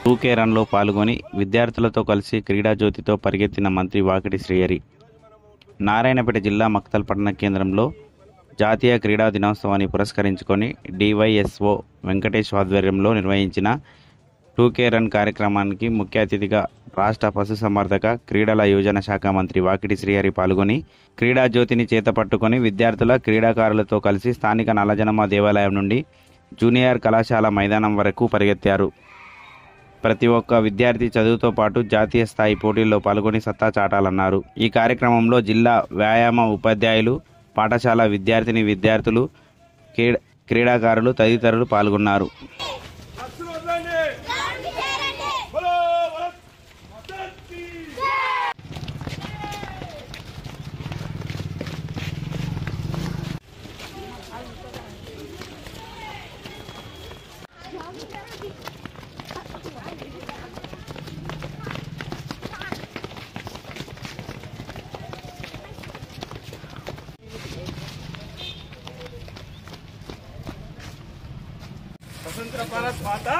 టూకే రన్లో పాల్గొని విద్యార్థులతో కలిసి క్రీడా జ్యోతితో పరిగెత్తిన మంత్రి వాకిటి శ్రీహరి. నారాయణపేట జిల్లా మక్తల్ పట్టణ కేంద్రంలో జాతీయ క్రీడా దినోత్సవాన్ని పురస్కరించుకొని డివైఎస్ఓ వెంకటేష్ ఆధ్వర్యంలో నిర్వహించిన టూకే రన్ కార్యక్రమానికి ముఖ్య అతిథిగా రాష్ట్ర పశుసంవర్ధక క్రీడల యోజన శాఖ మంత్రి వాకిటి శ్రీహరి పాల్గొని క్రీడా జ్యోతిని చేతపట్టుకొని విద్యార్థుల క్రీడాకారులతో కలిసి స్థానిక నల్లజనమ్మ దేవాలయం నుండి జూనియర్ కళాశాల మైదానం వరకు పరిగెత్తారు. ప్రతి ఒక్క విద్యార్థి చదువుతో పాటు జాతీయ స్థాయి పోటీల్లో పాల్గొని సత్తా చాటాలన్నారు. ఈ కార్యక్రమంలో జిల్లా వ్యాయామ ఉపాధ్యాయులు, పాఠశాల విద్యార్థులు, క్రీడాకారులు తదితరులు పాల్గొన్నారు. स्वतंत्र भारत माता